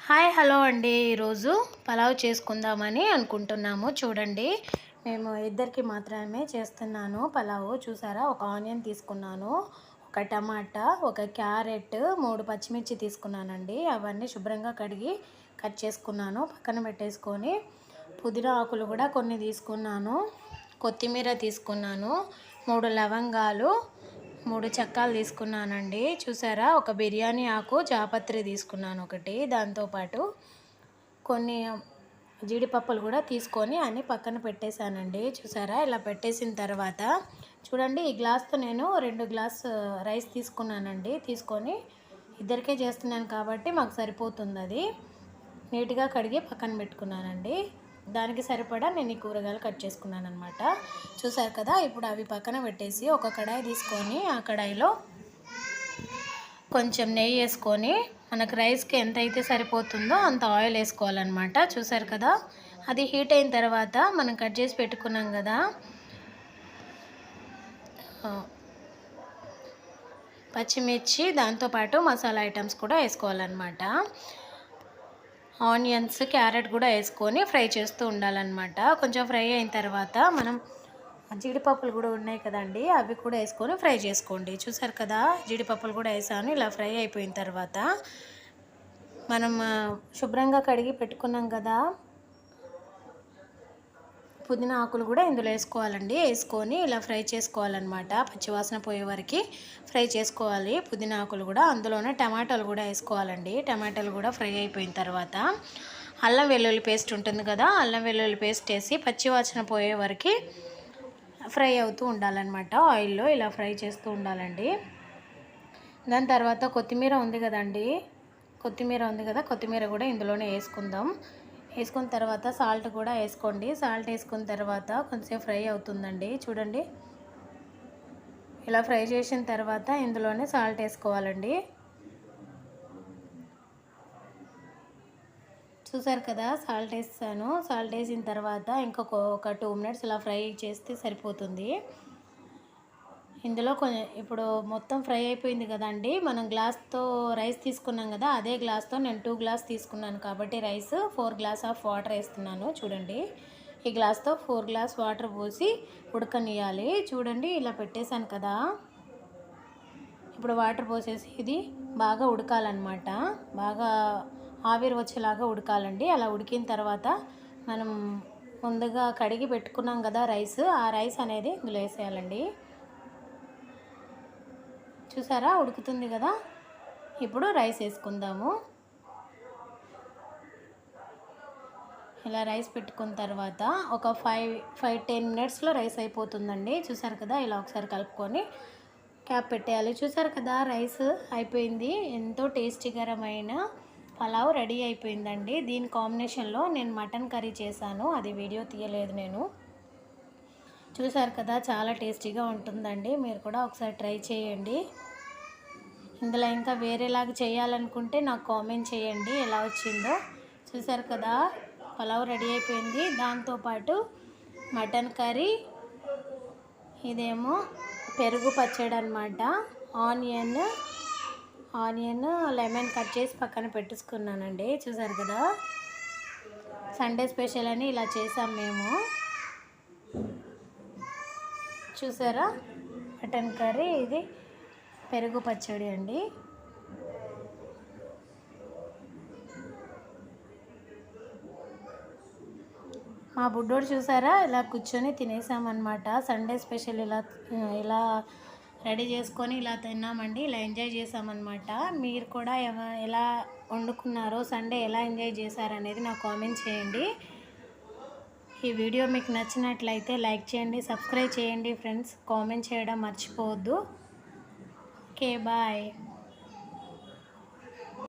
Hi hello అండి. ఈరోజు పలావ్ చేసుకుందామని అనుకుంటున్నాము. చూడండి, మేము ఇద్దరికి మాత్రమే చేస్తున్నాను పలావ్. చూసారా, ఒక ఆనియన్ తీసుకున్నాను, ఒక టమాటా, ఒక క్యారెట్, 3 పచ్చిమిర్చి తీసుకున్నానండి. అవన్నీ శుభ్రంగా కడిగి కట్ చేసుకున్నాను, పక్కన పెట్టేసుకొని పుదీనా ఆకులు కూడా కొన్ని తీసుకున్నాను, కొత్తిమీర తీసుకున్నాను, 3 లవంగాలు, 3 చెక్కాలు తీసుకున్నానండి. చూసారా, ఒక బిర్యానీ ఆకు జాపత్రి తీసుకున్నాను ఒకటి. దాంతోపాటు కొన్ని జీడిపప్పులు కూడా తీసుకొని అన్నీ పక్కన పెట్టేశానండి. చూసారా, ఇలా పెట్టేసిన తర్వాత చూడండి, ఈ గ్లాస్తో నేను 2 గ్లాస్ రైస్ తీసుకున్నానండి. తీసుకొని ఇద్దరికే చేస్తున్నాను కాబట్టి మాకు సరిపోతుంది. అది నీట్గా కడిగి పక్కన పెట్టుకున్నానండి. దానికి సరిపడా నేను ఈ కూరగాయలు కట్ చేసుకున్నాను అనమాట. చూసారు కదా, ఇప్పుడు అవి పక్కన పెట్టేసి ఒక కడాయి తీసుకొని ఆ కడాయిలో కొంచెం నెయ్యి వేసుకొని మనకు రైస్కి ఎంత అయితే సరిపోతుందో అంత ఆయిల్ వేసుకోవాలన్నమాట. చూసారు కదా, అది హీట్ అయిన తర్వాత మనం కట్ చేసి పెట్టుకున్నాం కదా పచ్చిమిర్చి, దాంతోపాటు మసాలా ఐటమ్స్ కూడా వేసుకోవాలన్నమాట. ఆనియన్స్, క్యారెట్ కూడా వేసుకొని ఫ్రై చేస్తూ ఉండాలన్నమాట. కొంచెం ఫ్రై అయిన తర్వాత మనం జీడిపప్పులు కూడా ఉన్నాయి కదండి, అవి కూడా వేసుకొని ఫ్రై చేసుకోండి. చూసారు కదా, జీడిపప్పులు కూడా వేసాను. ఇలా ఫ్రై అయిపోయిన తర్వాత మనం శుభ్రంగా కడిగి పెట్టుకున్నాం కదా పుదీనా ఆకులు కూడా ఇందులో వేసుకోవాలండి. వేసుకొని ఇలా ఫ్రై చేసుకోవాలన్నమాట. పచ్చివాసన పోయే వరకు ఫ్రై చేసుకోవాలి పుదీనా ఆకులు కూడా. అందులోనే టమాటాలు కూడా వేసుకోవాలండి. టమాటాలు కూడా ఫ్రై అయిపోయిన తర్వాత అల్లం వెల్లుల్లి పేస్ట్ ఉంటుంది కదా, అల్లం వెల్లుల్లి పేస్ట్ వేసి పచ్చివాసన పోయే వరకు ఫ్రై అవుతూ ఉండాలన్నమాట. ఆయిల్లో ఇలా ఫ్రై చేస్తూ ఉండాలండి. దాని తర్వాత కొత్తిమీర ఉంది కదండి, కొత్తిమీర కూడా ఇందులోనే వేసుకుందాం. వేసుకున్న తర్వాత సాల్ట్ కూడా వేసుకోండి. సాల్ట్ వేసుకున్న తర్వాత కొంచెం ఫ్రై అవుతుందండి. చూడండి, ఇలా ఫ్రై చేసిన తర్వాత ఇందులోనే సాల్ట్ వేసుకోవాలండి. చూసారు కదా, సాల్ట్ వేస్తాను. సాల్ట్ వేసిన తర్వాత ఒక 2 మినిట్స్ ఇలా ఫ్రై చేస్తే సరిపోతుంది. ఇందులో ఇప్పుడు మొత్తం ఫ్రై అయిపోయింది కదండి. మనం గ్లాస్తో రైస్ తీసుకున్నాం కదా, అదే గ్లాస్తో నేను 2 గ్లాస్ తీసుకున్నాను కాబట్టి రైస్ 4 గ్లాస్ ఆఫ్ వాటర్ వేస్తున్నాను. చూడండి, ఈ గ్లాస్తో 4 గ్లాస్ వాటర్ పోసి ఉడకనియాలి. చూడండి, ఇలా పెట్టేశాను కదా. ఇప్పుడు వాటర్ పోసేసి ఇది బాగా ఉడకాలన్నమాట. బాగా ఆవిరి వచ్చేలాగా ఉడకాలండి. అలా ఉడికిన తర్వాత మనం ముందుగా కడిగి పెట్టుకున్నాం కదా రైస్, ఆ రైస్ అనేది ఇందులో వేసేయాలండి. చూసారా, ఉడుకుతుంది కదా. ఇప్పుడు రైస్ వేసుకుందాము. ఇలా రైస్ పెట్టుకున్న తర్వాత ఒక 5-10 మినిట్స్లో రైస్ అయిపోతుందండి. చూసారు కదా, ఇలా ఒకసారి కలుపుకొని క్యాప్ పెట్టేయాలి. చూసారు కదా, రైస్ అయిపోయింది. ఎంతో టేస్టీకరమైన పలావ్ రెడీ అయిపోయిందండి. దీని కాంబినేషన్లో నేను మటన్ కర్రీ చేశాను, అది వీడియో తీయలేదు నేను. చూసారు కదా, చాలా టేస్టీగా ఉంటుందండి. మీరు కూడా ఒకసారి ట్రై చేయండి. ఇందులో ఇంకా వేరేలాగా చేయాలనుకుంటే నాకు కామెంట్ చేయండి ఎలా వచ్చిందో. చూసారు కదా, పలావ్ రెడీ అయిపోయింది. దాంతోపాటు మటన్ కర్రీ, ఇదేమో పెరుగు పచ్చడి అన్నమాట. ఆనియన్ లెమన్ కట్ చేసి పక్కన పెట్టుకున్నానండి. చూసారు కదా, సండే స్పెషల్ అని ఇలా చేసాం మేము. చూసారా, మటన్ కర్రీ, ఇది పెరుగు పచ్చడి అండి. మా బుడ్డోడు చూసారా, ఇలా కూర్చొని తినేసామన్నమాట. సండే స్పెషల్ ఇలా రెడీ చేసుకొని ఇలా తిన్నామండి. ఇలా ఎంజాయ్ చేసామన్నమాట. మీరు కూడా ఎలా వండుకున్నారో, సండే ఎలా ఎంజాయ్ చేశారనేది నాకు కామెంట్ చేయండి. ఈ వీడియో మీకు నచ్చినట్లయితే లైక్ చేయండి, సబ్స్క్రైబ్ చేయండి ఫ్రెండ్స్. కామెంట్ చేయడం మర్చిపోవద్దు. Okay, bye.